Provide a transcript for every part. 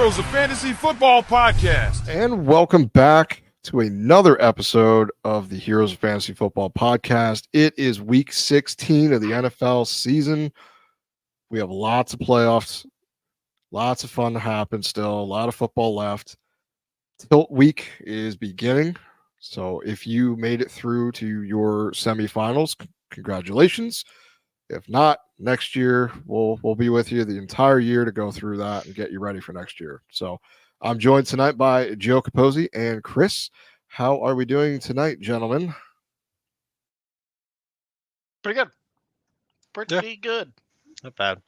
Heroes of Fantasy Football Podcast. And welcome back to another episode of the Heroes of Fantasy Football Podcast. It is week 16 of the NFL season. We have lots of playoffs, lots of fun to happen still, a lot of football left. Tilt week is beginning. So if you made it through to your semifinals, congratulations. If not, next year we'll be with you the entire year to go through that and get you ready for next year. So I'm joined tonight by Joe Capozzi and Chris. How are we doing tonight, gentlemen? Pretty good. Pretty good. Not bad.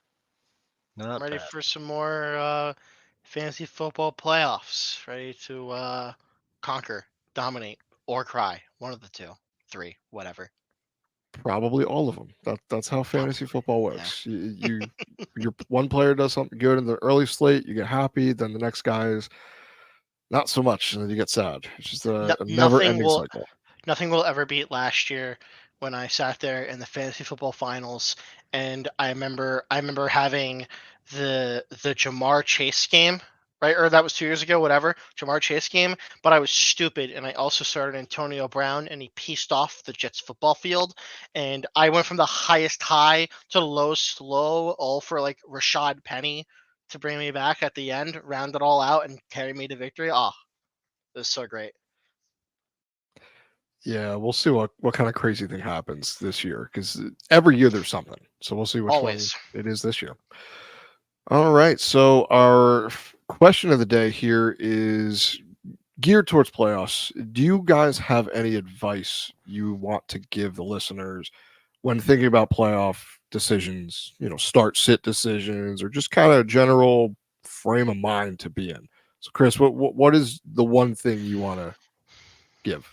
I'm ready for some more fantasy football playoffs. Ready to conquer, dominate, or cry. One of the two, three, whatever. Probably all of them. That's how fantasy football works. Yeah. Your one player does something good in the early slate, you get happy. Then the next guy is not so much, and then you get sad. It's just a never-ending cycle. Nothing will ever beat last year when I sat there in the fantasy football finals, and I remember having the Jamar Chase game, right? Or that was 2 years ago, whatever. Jamar Chase game, but I was stupid, and I also started Antonio Brown, and he pieced off the Jets football field, and I went from the highest high to the lowest low, all for like Rashad Penny to bring me back at the end, round it all out, and carry me to victory. Oh, it was so great. Yeah, we'll see what kind of crazy thing happens this year, because every year there's something. So we'll see which one it is this year. All right. So our question of the day here is geared towards playoffs. Do you guys have any advice you want to give the listeners when thinking about playoff decisions, start sit decisions, or just kind of general frame of mind to be in? So Chris, what is the one thing you want to give?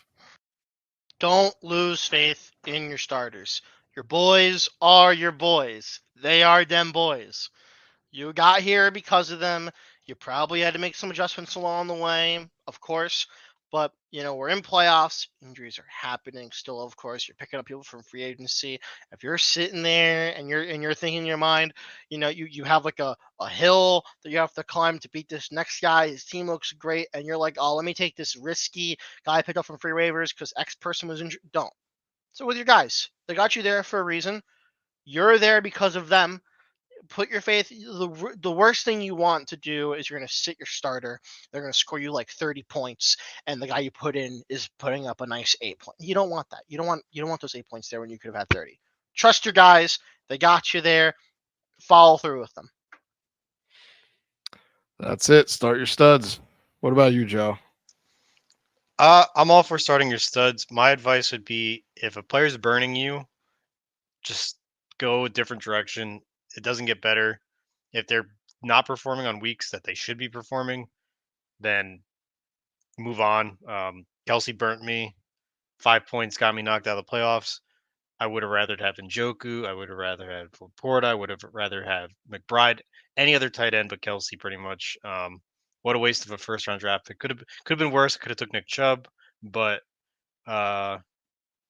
Don't lose faith in your starters. Your boys are your boys. They are them boys. You got here because of them. You probably had to make some adjustments along the way, of course. But, we're in playoffs. Injuries are happening still, of course. You're picking up people from free agency. If you're sitting there and you're thinking in your mind, you have like a hill that you have to climb to beat this next guy. His team looks great. And you're like, oh, let me take this risky guy I picked up from free waivers because X person was injured. Don't. So with your guys, they got you there for a reason. You're there because of them. Put your faith. The worst thing you want to do is you're going to sit your starter. They're going to score you like 30 points, and the guy you put in is putting up a nice 8 point. You don't want that. You don't want those 8 points there when you could have had 30. Trust your guys. They got you there. Follow through with them. That's it. Start your studs. What about you, Joe? I'm all for starting your studs. My advice would be if a player's burning you, just go a different direction. It doesn't get better. If they're not performing on weeks that they should be performing, then move on. Kelsey burnt me. 5 points got me knocked out of the playoffs. I would have rather have Njoku. I would have rather had Laporta. I would have rather have McBride. Any other tight end but Kelsey, pretty much. What a waste of a first-round draft pick. Could have been worse. Could have took Nick Chubb, but not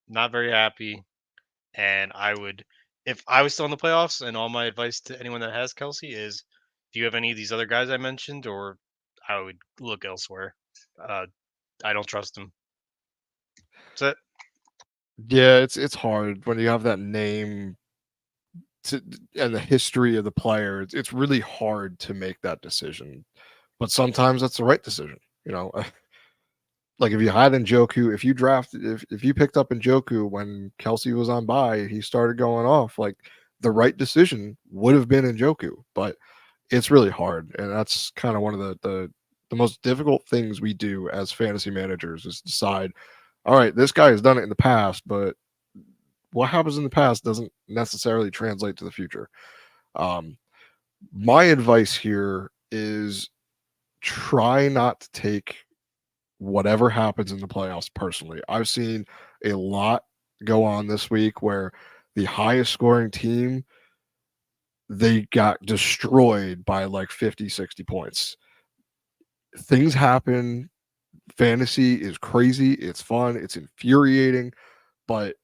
very happy. And I would, if I was still in the playoffs, and all my advice to anyone that has Kelsey is, if you have any of these other guys I mentioned, or I would look elsewhere. I don't trust him. That's it. Yeah, it's hard when you have that name and the history of the player. It's really hard to make that decision, but sometimes that's the right decision. Like if you had Njoku, if you picked up Njoku when Kelsey was on bye, he started going off. Like the right decision would have been Njoku, but it's really hard, and that's kind of one of the most difficult things we do as fantasy managers is decide. All right, this guy has done it in the past, but what happens in the past doesn't necessarily translate to the future. My advice here is try not to take whatever happens in the playoffs personally. I've seen a lot go on this week where the highest scoring team, they got destroyed by like 50, 60 points. Things happen. Fantasy is crazy. It's fun. It's infuriating, but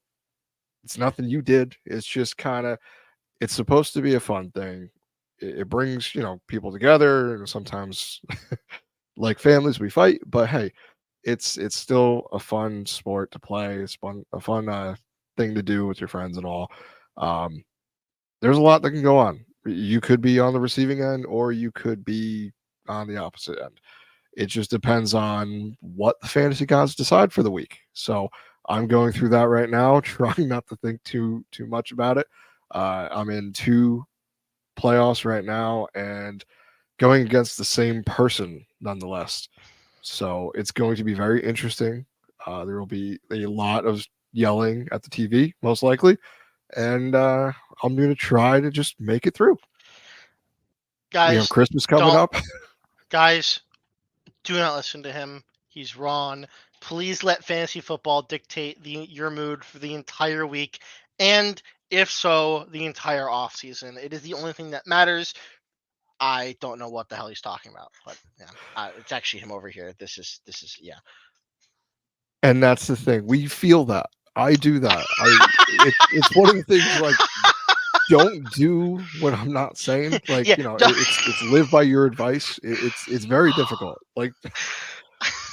it's nothing you did. It's just kind of, it's supposed to be a fun thing. it brings people together, and sometimes like families we fight, but hey, it's still a fun sport to play. It's a fun thing to do with your friends and all. Um, there's a lot that can go on. You could be on the receiving end, or you could be on the opposite end. It just depends on what the fantasy gods decide for the week. So I'm going through that right now, trying not to think too much about it. I'm in 2 playoffs right now, and going against the same person nonetheless. So it's going to be very interesting. There will be a lot of yelling at the TV, most likely, and I'm going to try to just make it through. We have Guys, Christmas coming don't up. guys, do not listen to him. He's wrong. Please let fantasy football dictate your mood for the entire week, and if so, the entire off season. It is the only thing that matters. I don't know what the hell he's talking about, but yeah, it's actually him over here. This is yeah. And that's the thing. We feel that. I do that. It's one of the things, like, don't do what I'm not saying. Like, Yeah, it's live by your advice. It's very difficult. Like,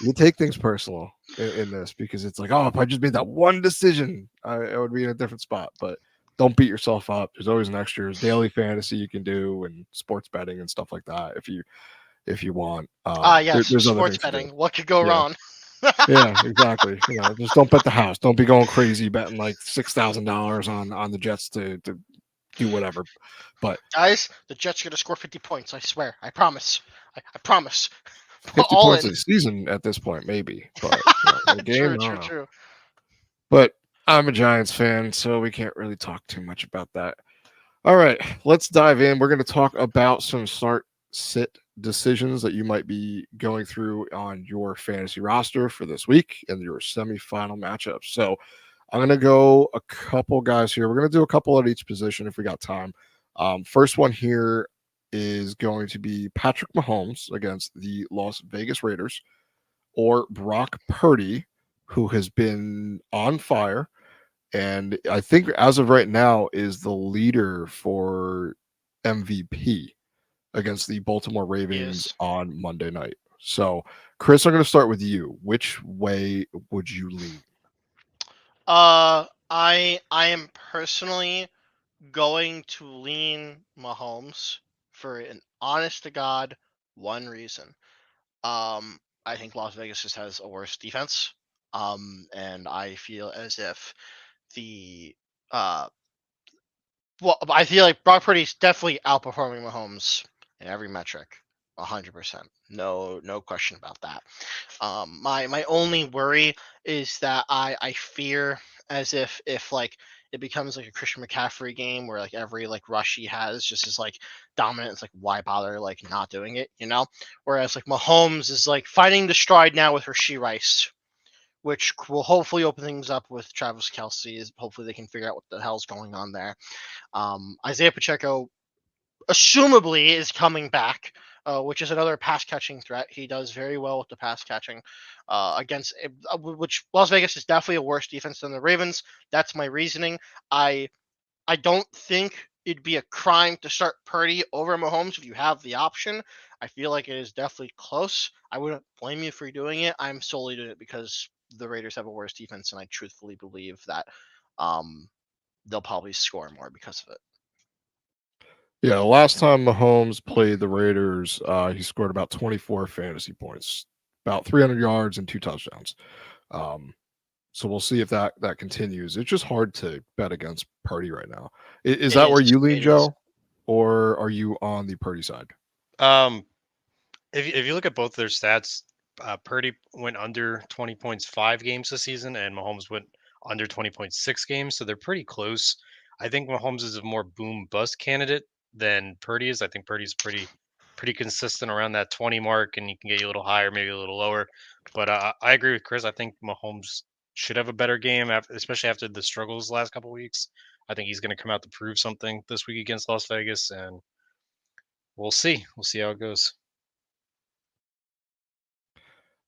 you take things personal in this, because it's like, oh, if I just made that one decision, I would be in a different spot. But don't beat yourself up. There's always an extra daily fantasy you can do, and sports betting and stuff like that if you want. Yes, there's other sports things to do. betting. What could go Yeah. wrong? Yeah, exactly. Just don't bet the house. Don't be going crazy betting like $6,000 on the Jets to do whatever. But Guys, the Jets are gonna score 50 points. I swear. I promise. I promise. 50 All points in. a season at this point, maybe. But the game, True. But I'm a Giants fan, so we can't really talk too much about that. All right, let's dive in. We're going to talk about some start-sit decisions that you might be going through on your fantasy roster for this week and your semifinal matchups. So I'm going to go a couple guys here. We're going to do a couple at each position if we got time. First one here is going to be Patrick Mahomes against the Las Vegas Raiders, or Brock Purdy, who has been on fire, and I think as of right now is the leader for MVP against the Baltimore Ravens on Monday night. So, Chris, I'm going to start with you. Which way would you lean? I am personally going to lean Mahomes for an honest to God one reason. I think Las Vegas just has a worse defense. And I feel as if the I feel like Brock Purdy's definitely outperforming Mahomes in every metric, 100%. No question about that. My only worry is that I fear as if like it becomes like a Christian McCaffrey game where like every like rush he has just is like dominant. It's like, why bother like not doing it, Whereas like Mahomes is like finding the stride now with Rashee Rice, which will hopefully open things up with Travis Kelce. Hopefully they can figure out what the hell's going on there. Isaiah Pacheco, assumably, is coming back, which is another pass catching threat. He does very well with the pass catching against which Las Vegas is definitely a worse defense than the Ravens. That's my reasoning. I don't think it'd be a crime to start Purdy over Mahomes if you have the option. I feel like it is definitely close. I wouldn't blame you for doing it. I'm solely doing it because the Raiders have a worse defense, and I truthfully believe that they'll probably score more because of it. Yeah, the last time Mahomes played the Raiders, he scored about 24 fantasy points, about 300 yards and 2 touchdowns. So we'll see if that continues. It's just hard to bet against Purdy right now. Is that where you lean, Joe, or are you on the Purdy side? If you look at both their stats, Purdy went under 20.5 games this season, and Mahomes went under 20.6 games, so they're pretty close. I think Mahomes is a more boom bust candidate than Purdy is. I think Purdy's pretty consistent around that 20 mark, and he can get you a little higher, maybe a little lower. But I agree with Chris. I think Mahomes should have a better game, especially after the struggles the last couple of weeks. I think he's going to come out to prove something this week against Las Vegas, and we'll see. We'll see how it goes.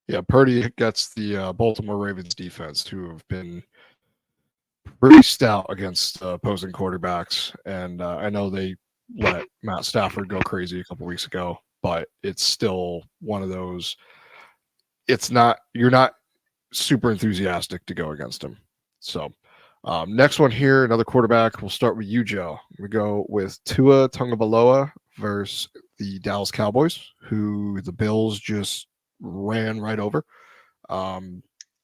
Yeah, Purdy gets the Baltimore Ravens defense, who have been pretty stout against opposing quarterbacks, and I know they let Matt Stafford go crazy a couple weeks ago, but it's still one of those. You're not super enthusiastic to go against him. So, next one here, another quarterback. We'll start with you, Joe. We go with Tua Tagovailoa versus the Dallas Cowboys, who the Bills just ran right over,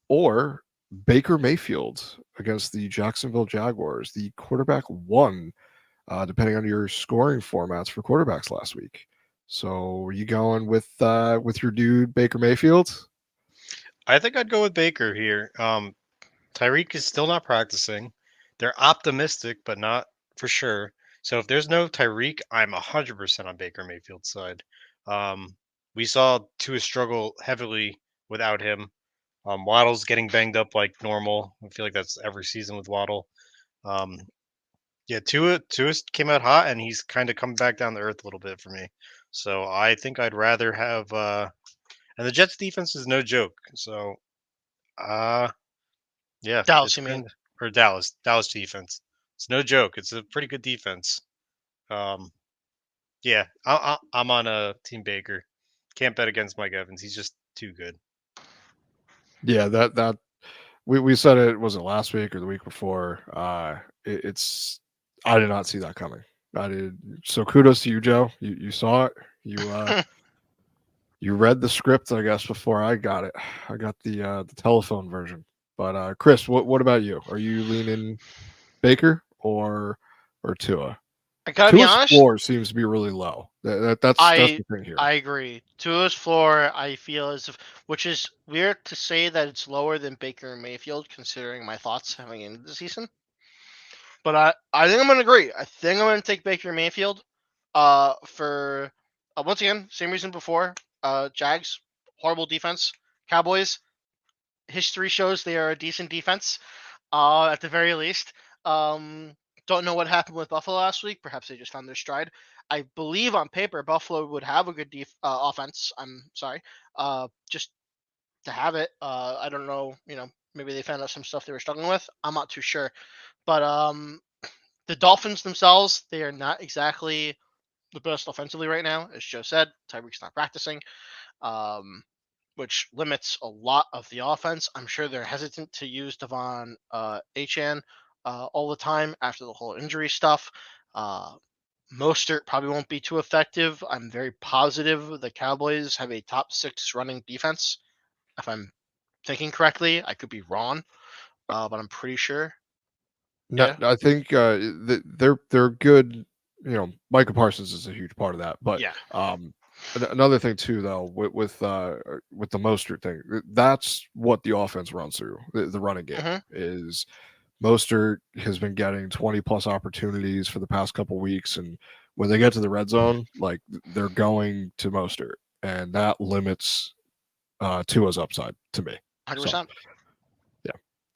or Baker Mayfield against the Jacksonville Jaguars. The quarterback won, depending on your scoring formats for quarterbacks last week. So, are you going with your dude Baker Mayfield? I think I'd go with Baker here. Tyreek is still not practicing. They're optimistic, but not for sure. So if there's no Tyreek, I'm 100% on Baker Mayfield's side. We saw Tua struggle heavily without him. Waddle's getting banged up like normal. I feel like that's every season with Waddle. Um, yeah, Tua came out hot, and he's kind of come back down to earth a little bit for me. So I think I'd rather have. And the Jets defense is no joke. So, yeah, Dallas, it's you mean? or Dallas defense. It's no joke. It's a pretty good defense. Yeah, I'm on a Team Baker. Can't bet against Mike Evans. He's just too good. Yeah, that we said it wasn't last week or the week before. It's I did not see that coming. I did. So kudos to you, Joe. You saw it. You read the script, I guess, before I got it. I got the telephone version. But Chris, what about you? Are you leaning Baker or Tua? I gotta be Tua's honest. floor seems to be really low. That's the thing here. I agree. Tua's floor, I feel which is weird to say that it's lower than Baker Mayfield, considering my thoughts having into the season. But I think I'm gonna agree. I think I'm gonna take Baker Mayfield. For once again, same reason before. Jags, horrible defense. Cowboys, history shows they are a decent defense. At the very least. Don't know what happened with Buffalo last week. Perhaps they just found their stride. I believe on paper Buffalo would have a good offense. I'm sorry. Just to have it. I don't know. Maybe they found out some stuff they were struggling with. I'm not too sure. But the Dolphins themselves, they are not exactly the best offensively right now. As Joe said, Tyreek's not practicing, which limits a lot of the offense. I'm sure they're hesitant to use Devon Achane all the time after the whole injury stuff. Mostert probably won't be too effective. I'm very positive the Cowboys have a top 6 running defense. If I'm thinking correctly, I could be wrong, but I'm pretty sure. No, Yeah. I think they're good. Micah Parsons is a huge part of that. But Yeah. another thing too, though, with the Mostert thing, that's what the offense runs through. The running game Mhm. is Mostert has been getting 20 plus opportunities for the past couple weeks, and when they get to the red zone, like they're going to Mostert, and that limits Tua's upside to me. 100%. Yeah,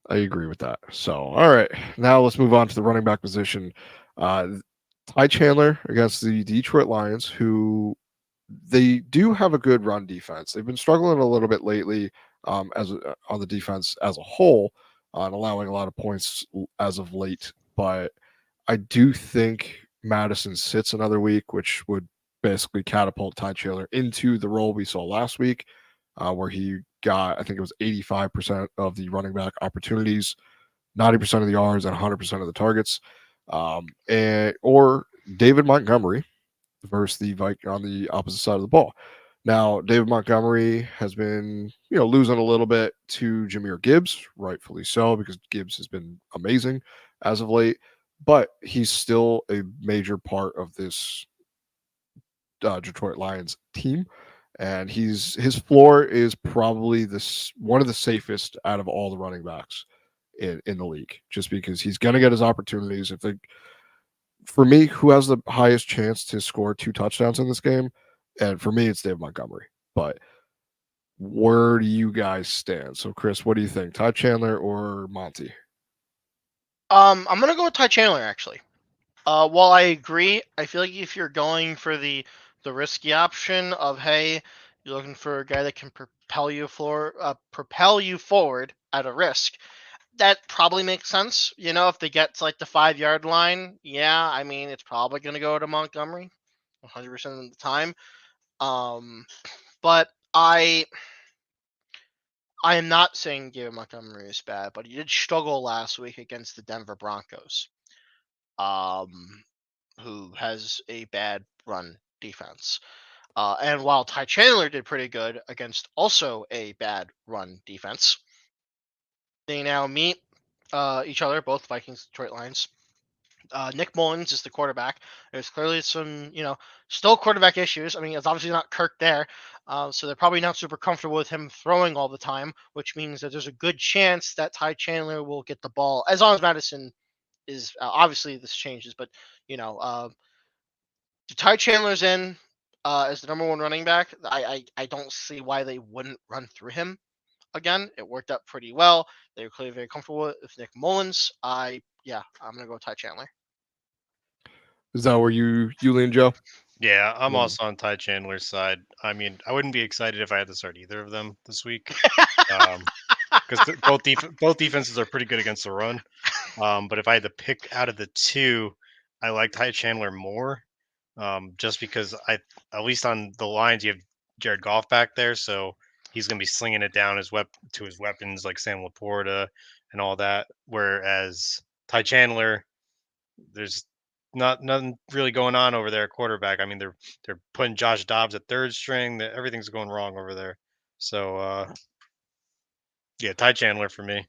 I agree with that. So, all right, now let's move on to the running back position. Ty Chandler against the Detroit Lions, who they do have a good run defense. They've been struggling a little bit lately on the defense as a whole, on allowing a lot of points as of late. But I do think Madison sits another week, which would basically catapult Ty Chandler into the role we saw last week, where he got, I think it was 85% of the running back opportunities, 90% of the yards, and 100% of the targets. Or David Montgomery versus the Viking on the opposite side of the ball. Now, David Montgomery has been, losing a little bit to Jahmyr Gibbs, rightfully so, because Gibbs has been amazing as of late, but he's still a major part of this Detroit Lions team. And his floor is probably one of the safest out of all the running backs in the league, just because he's going to get his opportunities. For me, who has the highest chance to score 2 touchdowns in this game? And for me, it's Dave Montgomery. But where do you guys stand? So, Chris, what do you think? Ty Chandler or Monty? I'm gonna go with Ty Chandler actually. While I agree, I feel like if you're going for the risky option of hey, you're looking for a guy that can propel you forward at a risk, that probably makes sense. If they get to like the 5-yard line, yeah, I mean it's probably going to go to Montgomery 100% of the time. But I am not saying David Montgomery is bad, but he did struggle last week against the Denver Broncos, who has a bad run defense. And while Ty Chandler did pretty good against also a bad run defense, they now meet each other, both Vikings, Detroit Lions. Nick Mullins is the quarterback. There's clearly some, still quarterback issues. I mean, it's obviously not Kirk there, so they're probably not super comfortable with him throwing all the time, which means that there's a good chance that Ty Chandler will get the ball, as long as Madison is obviously this changes, but Ty Chandler's in as the number one running back. I don't see why they wouldn't run through him again. It worked out pretty well. They were clearly very comfortable with Nick Mullins. I'm gonna go Ty Chandler. Is that where you lean, Joe? Yeah, I'm Yeah. also on Ty Chandler's side. I mean, I wouldn't be excited if I had to start either of them this week, because both defenses are pretty good against the run. But if I had to pick out of the two, I like Ty Chandler more, just because at least on the lines you have Jared Goff back there, so he's going to be slinging it down to his weapons like Sam Laporta and all that. Whereas Ty Chandler, there's nothing really going on over there at quarterback. I mean, they're putting Josh Dobbs at third string. Everything's going wrong over there. So yeah, Ty Chandler for me.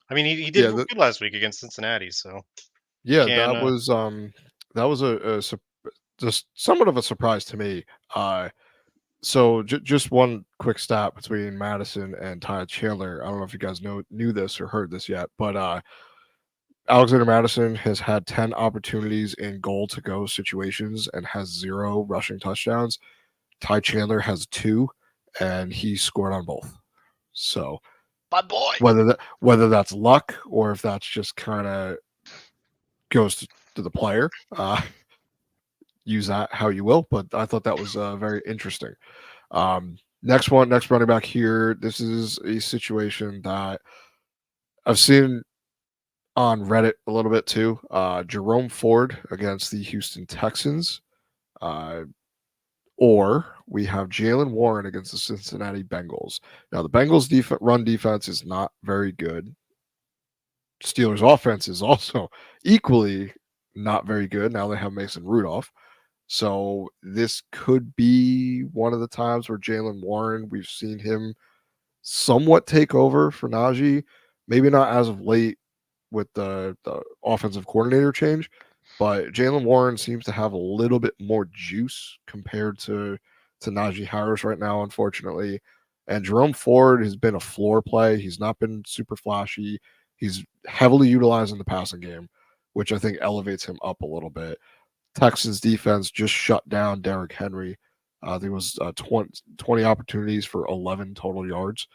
I mean, he did Yeah, good last week against Cincinnati, so yeah, can that was just somewhat of a surprise to me. So just one quick stat between Madison and Ty Chandler. I don't know if you guys knew this or heard this yet, but Alexander Madison has had 10 opportunities in goal to go situations and has 0 rushing touchdowns. Ty Chandler has 2, and he scored on both. So My boy. whether that's luck or if that's just kind of goes to the player, use that how you will. But I thought that was very interesting. Next running back here. This is a situation that I've seen on Reddit a little bit too. Jerome Ford against the Houston Texans. Or we have Jalen Warren against the Cincinnati Bengals. Now, the Bengals' run defense is not very good. Steelers' offense is also equally not very good. Now they have Mason Rudolph. So this could be one of the times where Jalen Warren, we've seen him somewhat take over for Najee. Maybe not as of late with the offensive coordinator change, but Jalen Warren seems to have a little bit more juice compared to Najee Harris right now, unfortunately. And Jerome Ford has been a floor play. He's not been super flashy. He's heavily utilized in the passing game, which I think elevates him up a little bit. Texans defense just shut down Derrick Henry. There was 20 opportunities for 11 total yards.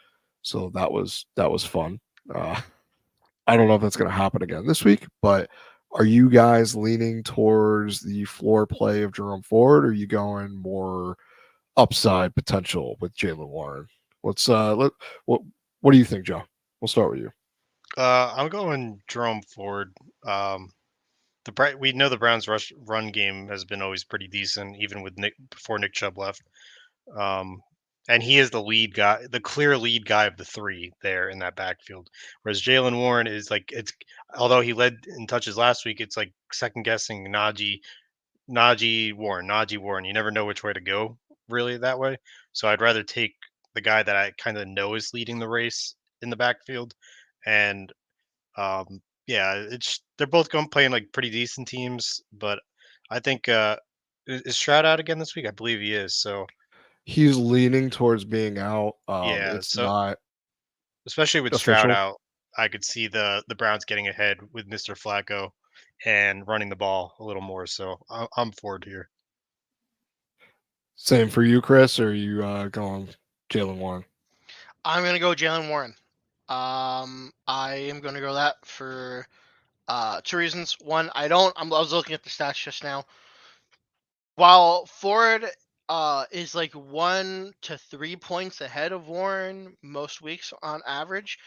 So that was fun. I don't know if that's going to happen again this week, but are you guys leaning towards the floor play of Jerome Ford, or are you going more upside potential with Jalen Warren? What do you think, Joe? We'll start with you. I'm going Jerome Ford. We know the Browns' run game has been always pretty decent, even with before Nick Chubb left. And he is the lead guy, the clear lead guy of the three there in that backfield. Whereas Jalen Warren is although he led in touches last week, it's like second guessing Najee Warren. You never know which way to go really that way. So I'd rather take the guy that I kind of know is leading the race in the backfield. And yeah, they're both playing like pretty decent teams, but I think is Stroud out again this week? I believe he is. So he's leaning towards being out. yeah, It's so not especially with Stroud official. out, I could see the Browns getting ahead with Mr. Flacco and running the ball a little more. So I'm forward here. Same for you, Chris, or are you going Jalen Warren? I'm gonna go Jalen Warren. I am gonna go that for 2 reasons. One, I was looking at the stats just now. While Ford is like 1 to 3 points ahead of Warren most weeks on average.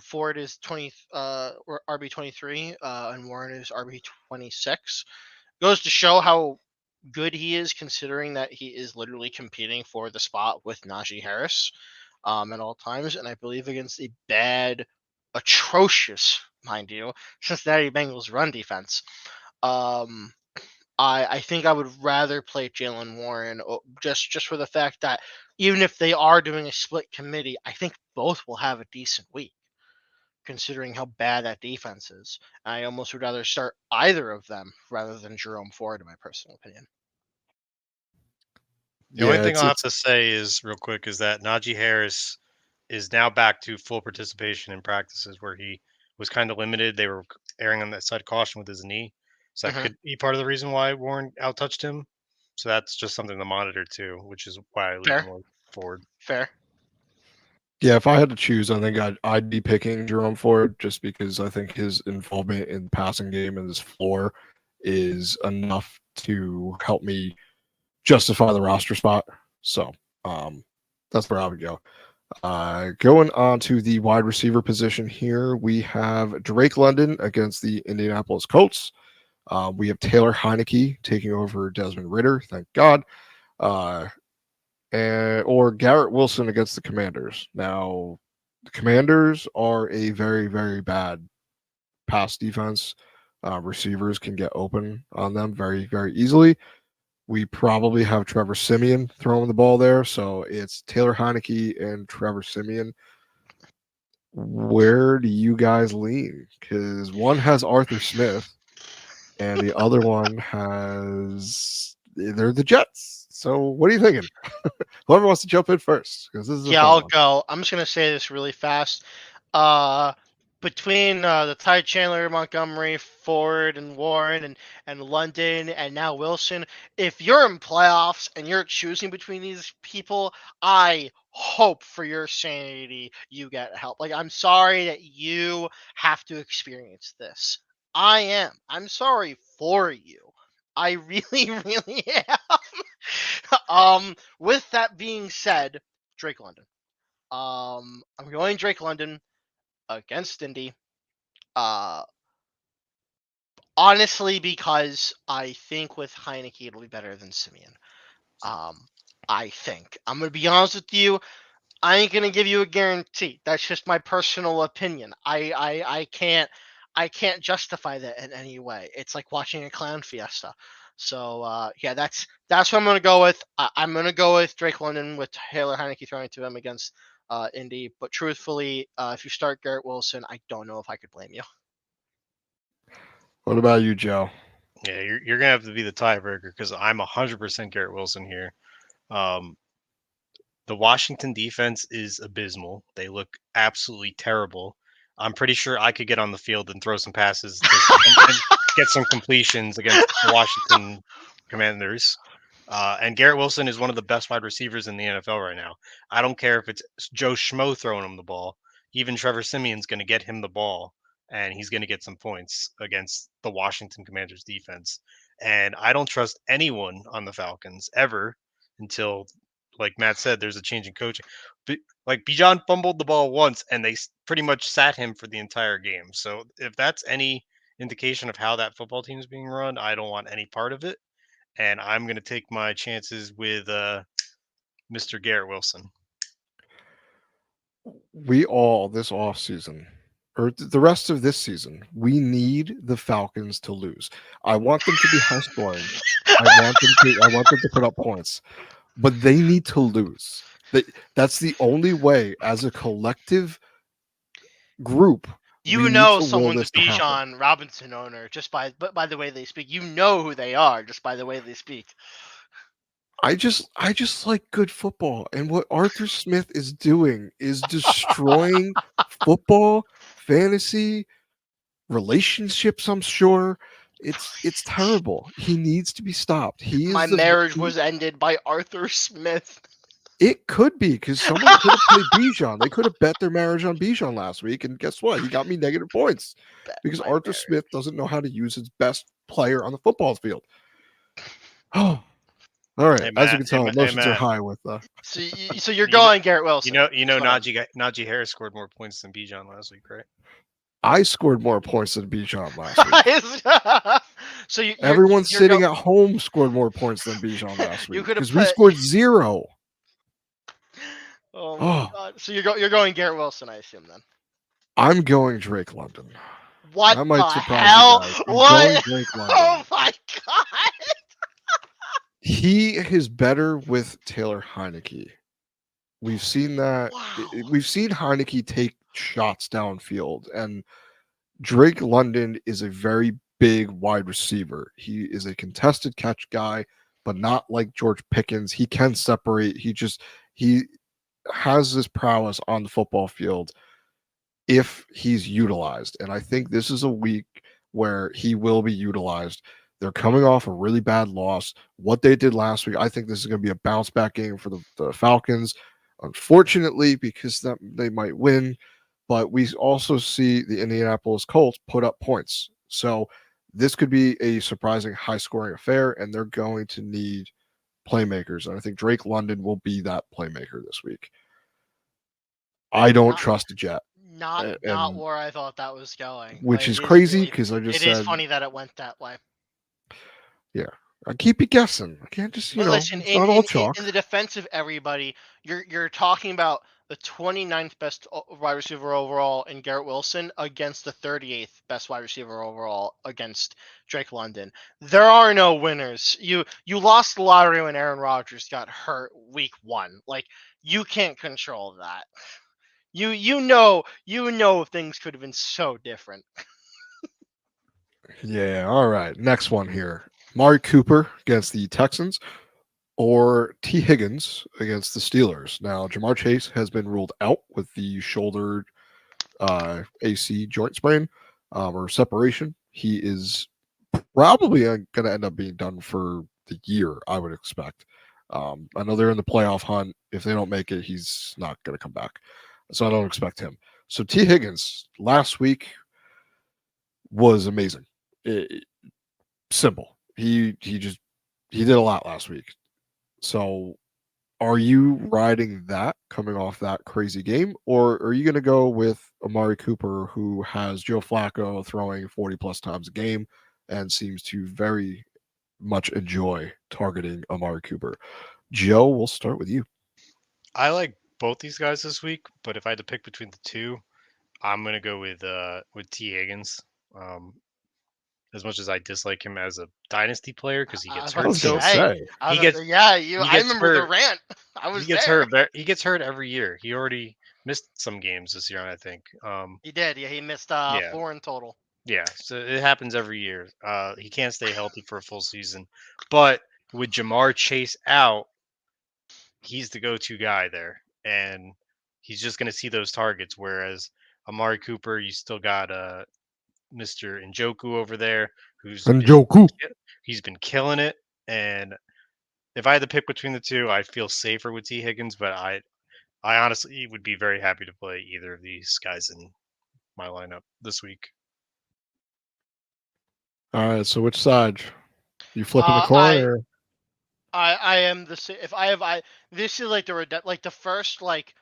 Ford is 20 or RB 23, and Warren is RB 26. Goes to show how good he is, considering that he is literally competing for the spot with Najee Harris at all times, and I believe against a bad, atrocious, mind you, Cincinnati Bengals run defense. I think I would rather play Jalen Warren just for the fact that even if they are doing a split committee, I think both will have a decent week, considering how bad that defense is. I almost would rather start either of them rather than Jerome Ford, in my personal opinion. The only Yeah, thing I'll have to say is real quick is that Najee Harris is now back to full participation in practices where he was kind of limited. They were erring on that side of caution with his knee. So that Mhm. could be part of the reason why Warren outtouched him. So that's just something to monitor too, which is why I lean Fair. more forward. Fair. Yeah, if I had to choose, I think I'd be picking Jerome Ford just because I think his involvement in the passing game and his floor is enough to help me justify the roster spot. So that's where I would go. Going on to the wide receiver position here, we have Drake London against the Indianapolis Colts. We have Taylor Heineke taking over Desmond Ritter, thank God. Or Garrett Wilson against the Commanders. Now, the Commanders are a very, very bad pass defense. Receivers can get open on them very, very easily. We probably have Trevor Siemian throwing the ball there. So it's Taylor Heineke and Trevor Siemian. Where do you guys lean? Because one has Arthur Smith and the other one they're the Jets. So what are you thinking? Whoever wants to jump in first, because this is a Yeah, fun I'll one. go. I'm just gonna say this really fast. Between the Ty Chandler, Montgomery, Ford, and Warren, and London, and now Wilson, if you're in playoffs and you're choosing between these people, I hope for your sanity you get help. Like, I'm sorry that you have to experience this. I am. I'm sorry for you. I really, really am. With that being said, Drake London. I'm going Drake London against Indy. Honestly, because I think with Heineke it'll be better than Simeon. I think. I'm gonna be honest with you. I ain't gonna give you a guarantee. That's just my personal opinion. I can't justify that in any way. It's like watching a clown fiesta. So yeah, that's what I'm gonna go with. I'm gonna go with Drake London with Taylor Heineke throwing to him against Indy. But truthfully, if you start Garrett Wilson, I don't know if I could blame you. What about you, Joe? Yeah, you're gonna have to be the tiebreaker because I'm 100% Garrett Wilson here. The Washington defense is abysmal. They look absolutely terrible. I'm pretty sure I could get on the field and throw some passes and get some completions against the Washington Commanders. And Garrett Wilson is one of the best wide receivers in the NFL right now. I don't care if it's Joe Schmo throwing him the ball. Even Trevor Simeon's going to get him the ball, and he's going to get some points against the Washington Commanders defense. And I don't trust anyone on the Falcons ever until, like Matt said, there's a change in coaching. But like Bijan fumbled the ball once, and they pretty much sat him for the entire game. So if that's any indication of how that football team is being run, I don't want any part of it. And I'm going to take my chances with Mr. Garrett Wilson. We all this off season, or the rest of this season, we need the Falcons to lose. I want them to be high scoring. I want them to put up points, but they need to lose. That's the only way, as a collective group. You we need know to will someone's a this to happen. Bijan Robinson owner just by the way they speak. You know who they are just by the way they speak. I just like good football, and what Arthur Smith is doing is destroying football, fantasy, relationships. I'm sure it's terrible. He needs to be stopped. He is My marriage was ended by Arthur Smith. It could be because someone could have played Bijan. They could have bet their marriage on Bijan last week, and guess what? He got me negative points because my Arthur marriage. Smith doesn't know how to use his best player on the football field. Oh. All right. Hey, As you Matt. can tell, Hey, emotions are Matt. high with. So you're You know- going Garrett Wilson. You know, That's what Najee Harris scored more points than Bijan last week, right? I scored more points than Bijan last week. So Everyone you're sitting at home scored more points than Bijan last You week could have because we put. scored 0. Oh my Oh, god! So you're going Garrett Wilson, I assume then. I'm going Drake London. What That the might surprise you hell? guys. I'm going What? Drake London. Oh my god! He is better with Taylor Heineke. We've seen that. Wow. We've seen Heineke take shots downfield, and Drake London is a very big wide receiver. He is a contested catch guy, but not like George Pickens. He can separate. He has this prowess on the football field if he's utilized. And I think this is a week where he will be utilized. They're coming off a really bad loss. What they did last week, I think this is going to be a bounce back game for the Falcons. Unfortunately, because that they might win, but we also see the Indianapolis Colts put up points. So this could be a surprising high scoring affair, and they're going to need playmakers. And I think Drake London will be that playmaker this week. I don't Not- trust a Jet. Not And where I thought that was going. which But is it crazy really- because I just It is said, funny that it went that way. I keep you guessing. I can't just, But listen, it's not all chalk. in the defense of everybody, you're talking about the 29th best wide receiver overall in Garrett Wilson against the 38th best wide receiver overall against Drake London. There are no winners. You lost the lottery when Aaron Rodgers got hurt week 1. Like, you can't control that. You know things could have been so different. Yeah, all right. Next one here. Mari Cooper against the Texans or T. Higgins against the Steelers. Now, Jamar Chase has been ruled out with the shoulder AC joint sprain or separation. He is probably going to end up being done for the year, I would expect. I know they're in the playoff hunt. If they don't make it, he's not going to come back. So I don't expect him. So T. Higgins last week was amazing. Simple. He did a lot last week. So are you riding that coming off that crazy game, or are you going to go with Amari Cooper, who has Joe Flacco throwing 40 plus times a game and seems to very much enjoy targeting Amari Cooper? Joe, we'll start with you. I like both these guys this week, but if I had to pick between the two, I'm gonna go with T. Higgins. As much as I dislike him as a dynasty player because he gets I I hurt was was going about to to so say. say, I was he about to say, yeah, he I gets remember the hurt. rant. I was he gets there. hurt. He gets hurt every year. He already missed some games this year, I think. He did. Yeah, he missed Yeah. 4 in total. Yeah, so it happens every year. He can't stay healthy for a full season, but with Jamar Chase out, he's the go-to guy there, and he's just going to see those targets. Whereas Amari Cooper, you still got Mr. Njoku over there, Njoku. he's been killing it. And if I had to pick between the two, I feel safer with T. Higgins, but I honestly would be very happy to play either of these guys in my lineup this week. All right, so which side? You flipping the Uh, coin? I- Or? I am the same. If I this is like the first like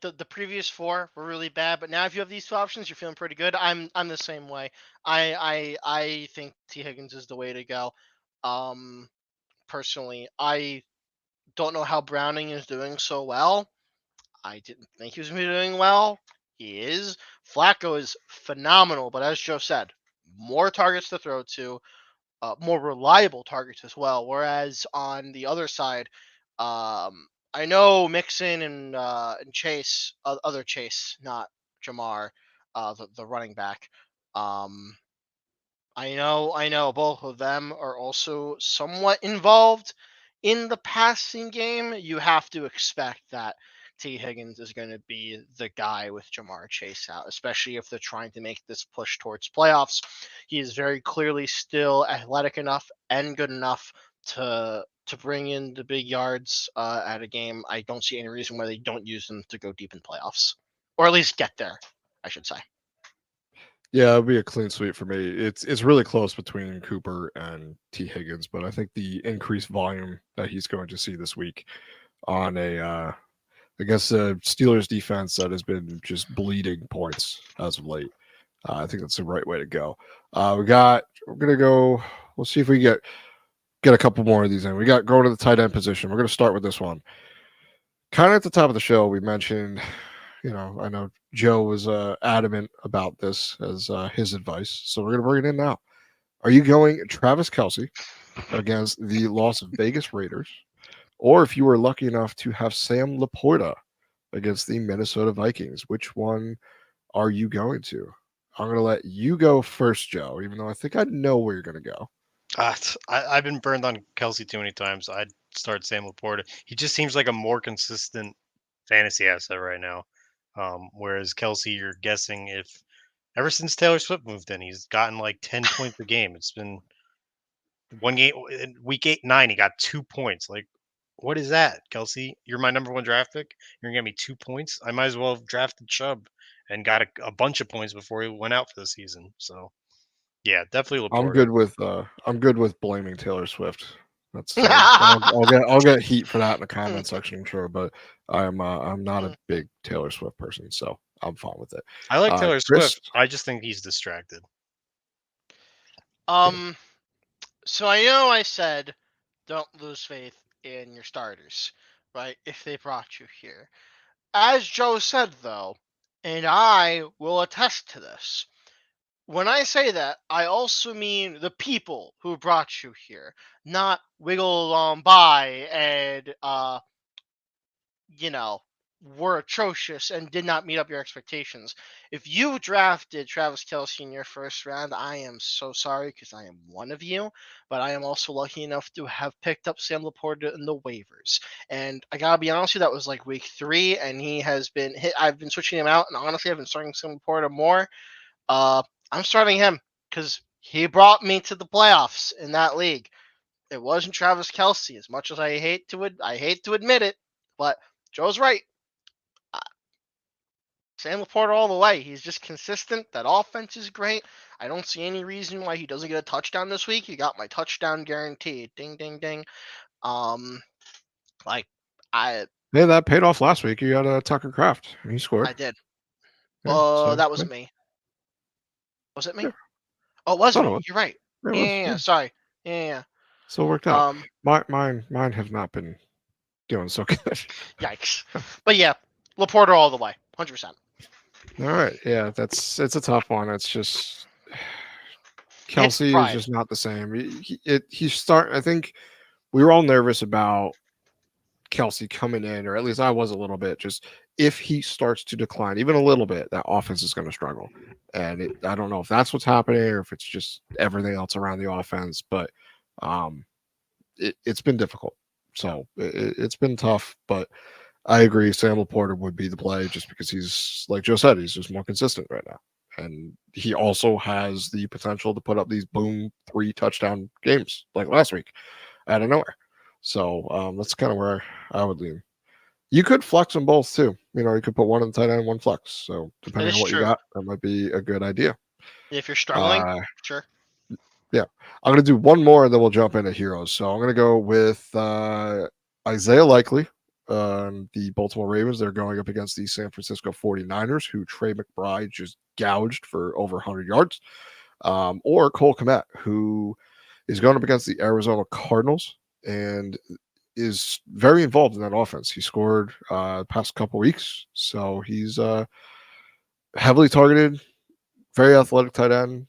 the previous 4 were really bad, but now if you have these 2 options, you're feeling pretty good. I'm the same way. I think T Higgins is the way to go. Personally, I don't know how Browning is doing so well. I didn't think he was gonna be doing well. He is. Flacco is phenomenal, but as Joe said, more targets to throw to. More reliable targets as well. Whereas on the other side, I know Mixon and Chase, other Chase, not Jamar, the running back. I know both of them are also somewhat involved in the passing game. You have to expect that T. Higgins is going to be the guy with Jamar Chase out, especially if they're trying to make this push towards playoffs. He is very clearly still athletic enough and good enough to bring in the big yards at a game. I don't see any reason why they don't use him to go deep in playoffs, or at least get there, I should say. Yeah, it'll be a clean sweep for me. It's really close between Cooper and T. Higgins, but I think the increased volume that he's going to see this week on a against the Steelers defense that has been just bleeding points as of late. I think that's the right way to go. We're gonna go. We'll see if we get a couple more of these in. We got going to the tight end position. We're gonna start with this one. Kind of at the top of the show, we mentioned, I know Joe was adamant about this as his advice, so we're gonna bring it in now. Are you going Travis Kelsey against the Las Vegas Raiders, or if you were lucky enough to have Sam Laporta against the Minnesota Vikings, which one are you going to? I'm going to let you go first, Joe, even though I think I know where you're going to go. I've been burned on Kelsey too many times. I'd start Sam Laporta. He just seems like a more consistent fantasy asset right now. Whereas Kelsey, you're guessing if ever since Taylor Swift moved in, he's gotten like 10 points a game. It's been one game in week 8, 9, he got 2 points. Like, what is that, Kelsey? You're my number one draft pick. You're gonna get me 2 points. I might as well have drafted Chubb and got a bunch of points before he went out for the season. So yeah, definitely Laporta. I'm good with blaming Taylor Swift. That's I'll get heat for that in the comment section, I'm sure, but I'm not a big Taylor Swift person, so I'm fine with it. I like Taylor Chris, Swift. I just think he's distracted. So I know I said don't lose faith in your starters, right? If they brought you here. As Joe said, though, and I will attest to this, when I say that, I also mean the people who brought you here, not wiggle along by and, were atrocious and did not meet up your expectations. If you drafted Travis Kelsey in your first round, I am so sorry because I am one of you, but I am also lucky enough to have picked up Sam Laporta in the waivers. And I gotta be honest with you, that was like week 3, and he has been hit. I've been switching him out, and honestly, I've been starting Sam Laporta more. I'm starting him because he brought me to the playoffs in that league. It wasn't Travis Kelsey, as much as I hate to admit it, but Joe's right. Sam Laporta all the way. He's just consistent. That offense is great. I don't see any reason why he doesn't get a touchdown this week. He got my touchdown guaranteed. Ding, ding, ding. Like I hey, that paid off last week. You got Tucker Kraft, and he scored. I did. Yeah, so, That wasn't me. Was it me? Yeah. Oh, it was Thought me. it was. You're right. Yeah, it Yeah, was, yeah, yeah. yeah. Sorry. Yeah. So it worked out. Mine have not been doing so good. Yikes. But yeah, Laporta all the way. 100%. All right, yeah, it's a tough one. It's just Kelsey is pride. just not the same. I think we were all nervous about Kelsey coming in, or at least I was a little bit. Just if he starts to decline even a little bit, that offense is going to struggle. And I don't know if that's what's happening or if it's just everything else around the offense. But it's been difficult. So it's been tough. But I agree, Sam Laporta would be the play just because he's, like Joe said, he's just more consistent right now. And he also has the potential to put up these boom 3 touchdown games like last week out of nowhere. So that's kind of where I would lean. You could flex them both too. You could put one in the tight end, one flex. So depending on what you got, that might be a good idea. If you're struggling, sure. Yeah. I'm going to do one more and then we'll jump into heroes. So I'm going to go with Isaiah Likely. The Baltimore Ravens, they're going up against the San Francisco 49ers, who Trey McBride just gouged for over 100 yards. Or Cole Kmet, who is going up against the Arizona Cardinals and is very involved in that offense. He scored past couple weeks, so he's heavily targeted, very athletic tight end.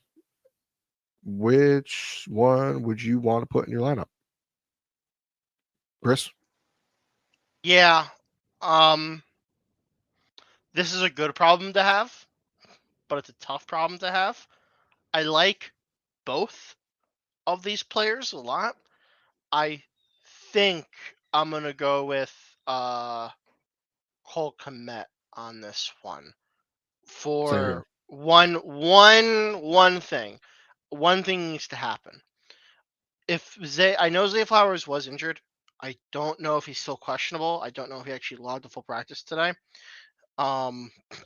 Which one would you want to put in your lineup, Chris? Yeah. This is a good problem to have, but it's a tough problem to have. I like both of these players a lot. I think I'm gonna go with Cole Kmet on this one for one thing. One thing needs to happen. I know Zay Flowers was injured. I don't know if he's still questionable. I don't know if he actually logged a full practice today.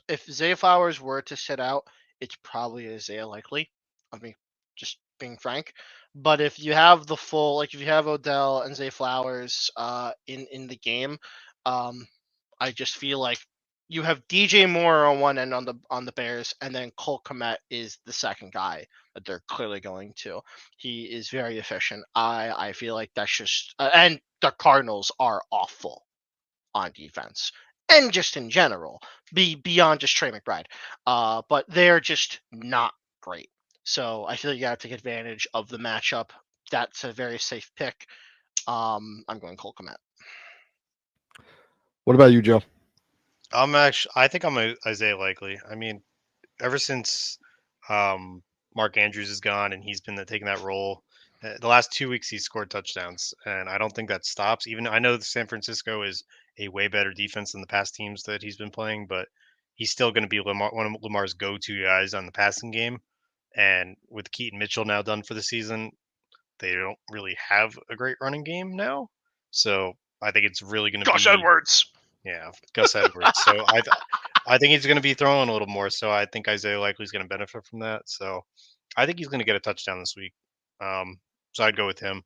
If Zay Flowers were to sit out, it's probably Isaiah Likely. I mean, just being frank. But if you have the full, like if you have Odell and Zay Flowers in the game, I just feel like you have DJ Moore on one end on the Bears, and then Cole Kmet is the second guy that they're clearly going to. He is very efficient. I feel like that's just and the Cardinals are awful on defense and just in general, beyond just Trey McBride. But they're just not great. So I feel like you got to take advantage of the matchup. That's a very safe pick. I'm going Cole Kmet. What about you, Joe? I think I'm a Isaiah Likely. I mean, ever since Mark Andrews is gone and he's been taking that role, the last 2 weeks he's scored touchdowns, and I don't think that stops. Even I know San Francisco is a way better defense than the past teams that he's been playing, but he's still going to be one of Lamar's go-to guys on the passing game. And with Keaton Mitchell now done for the season, they don't really have a great running game now. So I think it's really going to Josh be Edwards. Yeah, Gus Edwards. So I think he's going to be throwing a little more. So I think Isaiah Likely is going to benefit from that. So I think he's going to get a touchdown this week. So I'd go with him.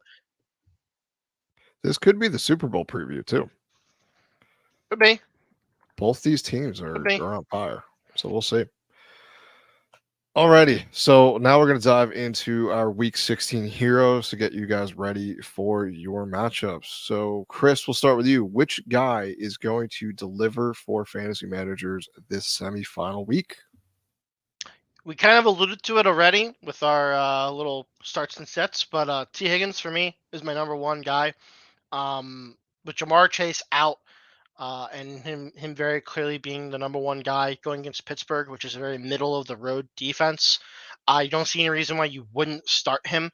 This could be the Super Bowl preview too. Could be. Both these teams are be. on fire, so we'll see. Alrighty, so now we're going to dive into our Week 16 heroes to get you guys ready for your matchups. So, Chris, we'll start with you. Which guy is going to deliver for fantasy managers this semifinal week? We kind of alluded to it already with our little starts and sets, but T. Higgins for me is my number one guy. With Jamar Chase out, and him very clearly being the number one guy going against Pittsburgh, which is a very middle of the road defense. I don't see any reason why you wouldn't start him,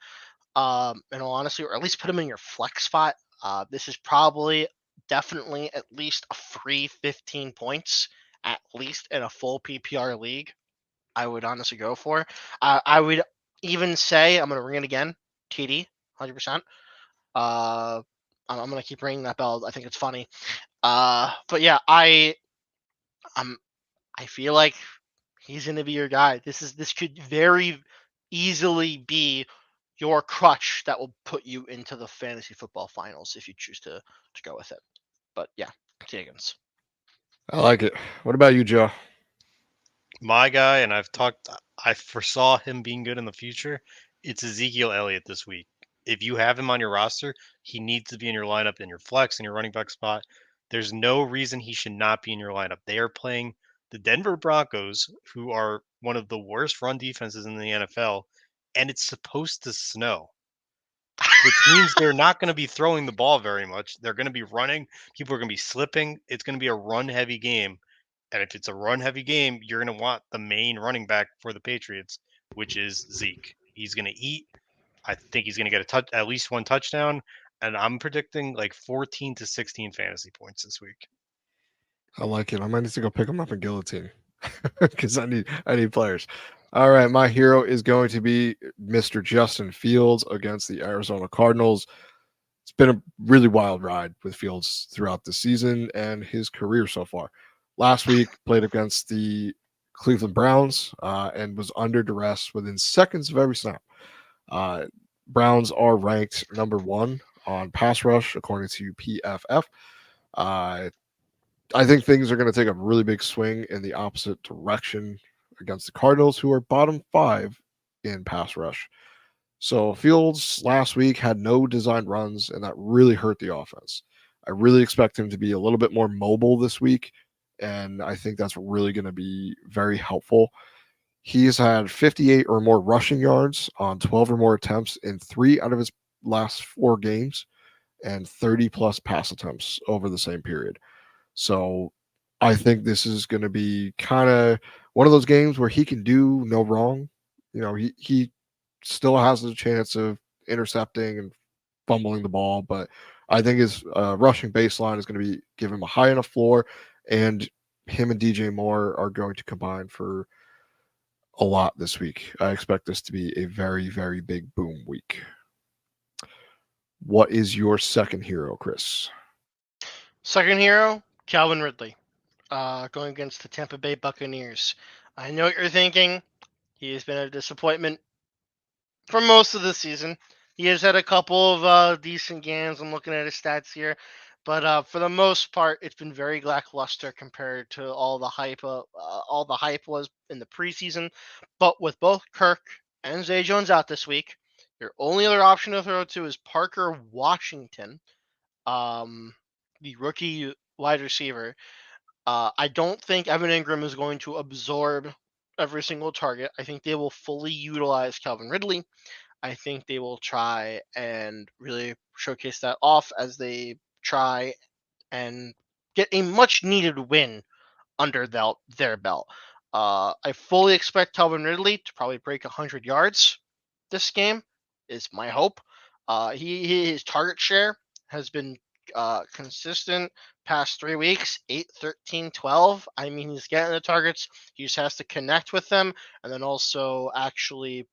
in all honesty, or at least put him in your flex spot. This is probably definitely at least a free 15 points, at least in a full PPR league. I would honestly go for. I would even say I'm going to ring it again, TD, 100%. I'm going to keep ringing that bell. I think it's funny. But yeah, I feel like he's going to be your guy. This could very easily be your crutch that will put you into the fantasy football finals if you choose to go with it. But yeah, Higgins. I like it. What about you, Joe? My guy, and I foresaw him being good in the future. It's Ezekiel Elliott this week. If you have him on your roster, he needs to be in your lineup, in your flex, in your running back spot. There's no reason he should not be in your lineup. They are playing the Denver Broncos, who are one of the worst run defenses in the NFL, and it's supposed to snow, which means they're not going to be throwing the ball very much. They're going to be running. People are going to be slipping. It's going to be a run-heavy game. And if it's a run-heavy game, you're going to want the main running back for the Patriots, which is Zeke. He's going to eat. I think he's going to get at least one touchdown, and I'm predicting like 14 to 16 fantasy points this week. I like it. I might need to go pick him up in Guillotine because I need players. All right, my hero is going to be Mr. Justin Fields against the Arizona Cardinals. It's been a really wild ride with Fields throughout the season and his career so far. Last week, played against the Cleveland Browns and was under duress within seconds of every snap. Browns are ranked number 1 on pass rush, according to PFF. I think things are going to take a really big swing in the opposite direction against the Cardinals, who are bottom 5 in pass rush. So Fields last week had no designed runs, and that really hurt the offense. I really expect him to be a little bit more mobile this week, and I think that's really going to be very helpful. He's had 58 or more rushing yards on 12 or more attempts in 3 out of his last 4 games and 30 plus pass attempts over the same period. So I think this is going to be kind of one of those games where he can do no wrong. You know, he still has a chance of intercepting and fumbling the ball, but I think his rushing baseline is going to give him a high enough floor, and him and DJ Moore are going to combine for a lot this week. I expect this to be a very, very big boom week. What is your second hero, Chris? Second hero, Calvin Ridley, going against the Tampa Bay Buccaneers. I know what you're thinking. He has been a disappointment for most of the season. He has had a couple of decent games. I'm looking at his stats here, but for the most part, it's been very lackluster compared to all the hype. All the hype was in the preseason, but with both Kirk and Zay Jones out this week, your only other option to throw to is Parker Washington, the rookie wide receiver. I don't think Evan Ingram is going to absorb every single target. I think they will fully utilize Calvin Ridley. I think they will try and really showcase that off as they try and get a much needed win under their belt. I fully expect Calvin Ridley to probably break 100 yards this game, is my hope. His target share has been consistent past 3 weeks, 8, 13, 12. I mean, he's getting the targets. He just has to connect with them and then also actually,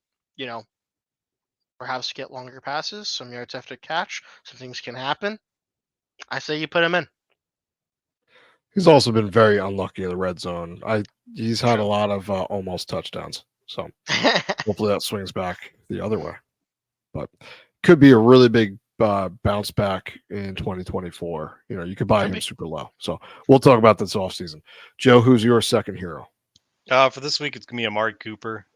perhaps get longer passes, some yards after catch. Some things can happen. I say you put him in. He's also been very unlucky in the red zone. He's had a True. lot of almost touchdowns. So hopefully that swings back the other way. But could be a really big bounce back in 2024. You could buy Could him be. super low. So we'll talk about this offseason. Joe, who's your second hero? For this week, it's going to be Amari Cooper.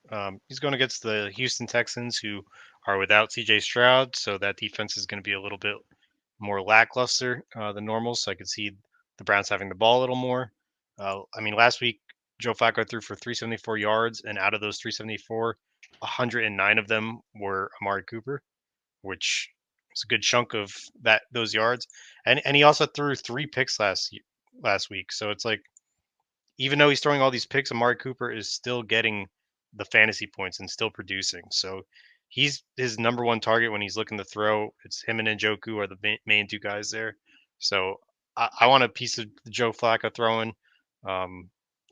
He's going against the Houston Texans, who are without CJ Stroud, so that defense is going to be a little bit more lackluster than normal. So I could see the Browns having the ball a little more. Last week, Joe Flacco threw for 374 yards, and out of those 374, 109 of them were Amari Cooper, which is a good chunk of those yards. And he also threw 3 picks last week. So it's like, even though he's throwing all these picks, Amari Cooper is still getting the fantasy points and still producing. So he's his number one target when he's looking to throw. It's him and Njoku are the main 2 guys there. So I want a piece of Joe Flacco throwing,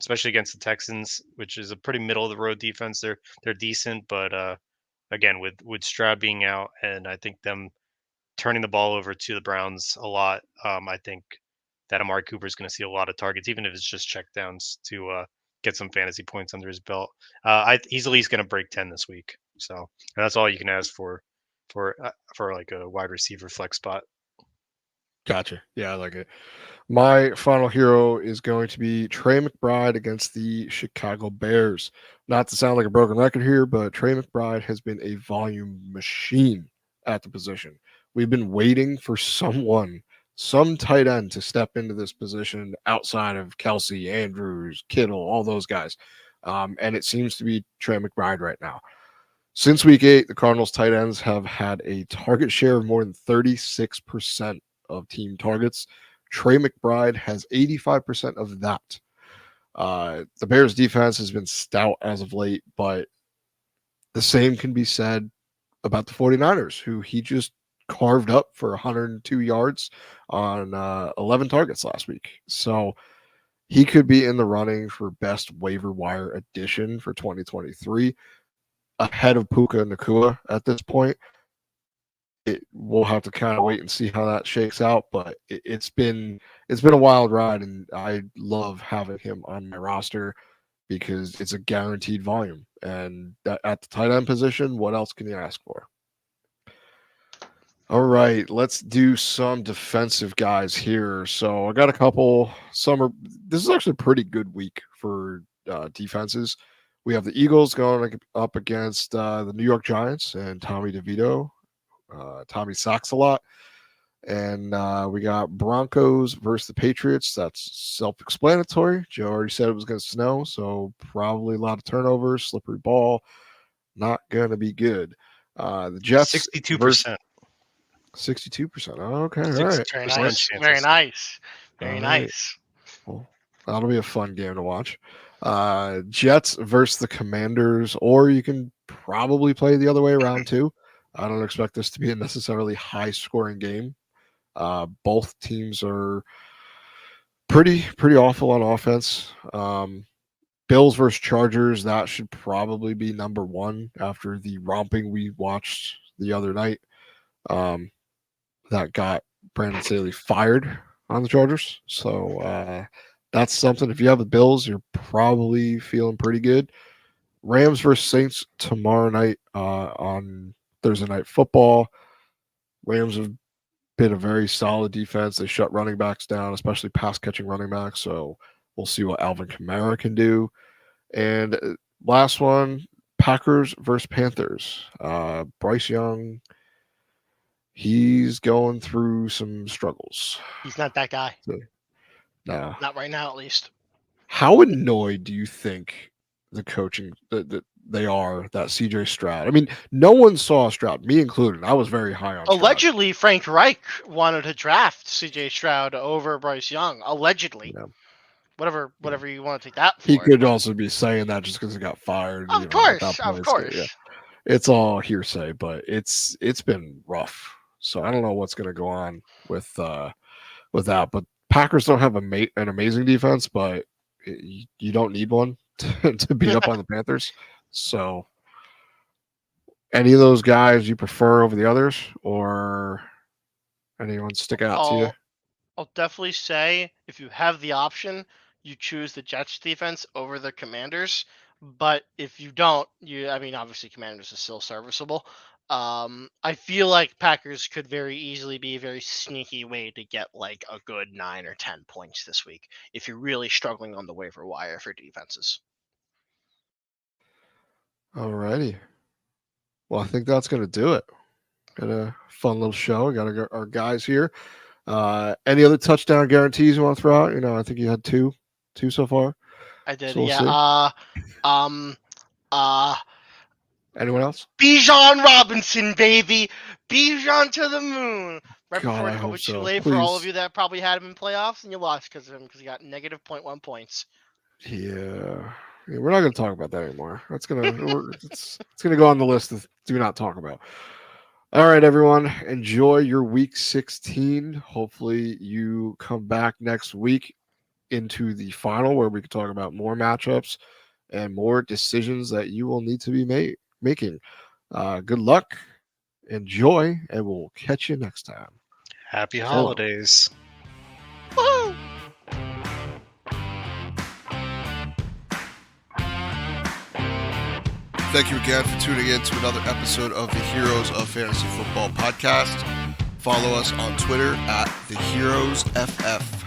especially against the Texans, which is a pretty middle of the road defense. They're decent, but again, with Stroud being out, and I think them turning the ball over to the Browns a lot, I think that Amari Cooper is going to see a lot of targets, even if it's just checkdowns to get some fantasy points under his belt. He's at least going to break 10 this week. So that's all you can ask for like a wide receiver flex spot. Gotcha. Yeah, I like it. My final hero is going to be Trey McBride against the Chicago Bears. Not to sound like a broken record here, but Trey McBride has been a volume machine at the position. We've been waiting for some tight end to step into this position outside of Kelsey, Andrews, Kittle, all those guys. And it seems to be Trey McBride right now. Since week 8, the Cardinals tight ends have had a target share of more than 36% of team targets. Trey McBride has 85% of that. The Bears defense has been stout as of late, but the same can be said about the 49ers, who he just carved up for 102 yards on 11 targets last week. So he could be in the running for best waiver wire addition for 2023, ahead of Puka Nacua at this point. We'll have to kind of wait and see how that shakes out, but it's been a wild ride, and I love having him on my roster because it's a guaranteed volume. And at the tight end position, what else can you ask for? All right, let's do some defensive guys here. So I got a couple. This is actually a pretty good week for defenses. We have the Eagles going up against the New York Giants and Tommy DeVito. Tommy sacks a lot. And we got Broncos versus the Patriots. That's self-explanatory. Joe already said it was going to snow, so probably a lot of turnovers, slippery ball. Not going to be good. The Jets 62%. 62%. Oh, okay, all 6%. right. Very Percent nice. chances. Very nice. Very All right. nice. Well, that'll be a fun game to watch. Jets versus the Commanders, or you can probably play the other way around too. I don't expect this to be a necessarily high-scoring game. Both teams are pretty awful on offense. Bills versus Chargers, that should probably be number 1 after the romping we watched the other night. That got Brandon Staley fired on the Chargers. So that's something. If you have the Bills, you're probably feeling pretty good. Rams versus Saints tomorrow night on Thursday Night Football. Rams have been a very solid defense. They shut running backs down, especially pass catching running backs. So we'll see what Alvin Kamara can do. And last one, Packers versus Panthers. Bryce Young, he's going through some struggles. He's not that guy. No. Not right now, at least. How annoyed do you think the coaching that they are that CJ Stroud? I mean, no one saw Stroud, me included. I was very high on Stroud. Allegedly, Frank Reich wanted to draft CJ Stroud over Bryce Young. Allegedly. Yeah. Whatever you want to take that for. He could also be saying that just because he got fired. Of course. Yeah. It's all hearsay, but it's been rough. So I don't know what's going to go on with that. But Packers don't have an amazing defense, but you don't need one to beat up on the Panthers. So any of those guys you prefer over the others, or anyone stick out to you? I'll definitely say if you have the option, you choose the Jets defense over the Commanders. But if you don't, obviously Commanders is still serviceable. I feel like Packers could very easily be a very sneaky way to get like a good 9 or 10 points this week if you're really struggling on the waiver wire for defenses. Alrighty. Well, I think that's going to do it. Got a fun little show. We got our guys here. Any other touchdown guarantees you want to throw out? I think you had two so far. I did, So we'll yeah. Anyone else? Bijan Robinson, baby. Bijan to the moon. Right God, before I it hope was too so. late for all Please. of you that probably had him in playoffs and you lost because of him because he got negative 0.1 points. Yeah, we're not going to talk about that anymore. That's it's gonna go on the list of do not talk about. All right, everyone, enjoy your week 16. Hopefully, you come back next week into the final where we can talk about more matchups and more decisions that you will need to be making. Good luck, enjoy, and we'll catch you next time. Happy holidays. Woohoo! Thank you again for tuning in to another episode of the Heroes of Fantasy Football podcast. Follow us on Twitter at TheHeroesFF.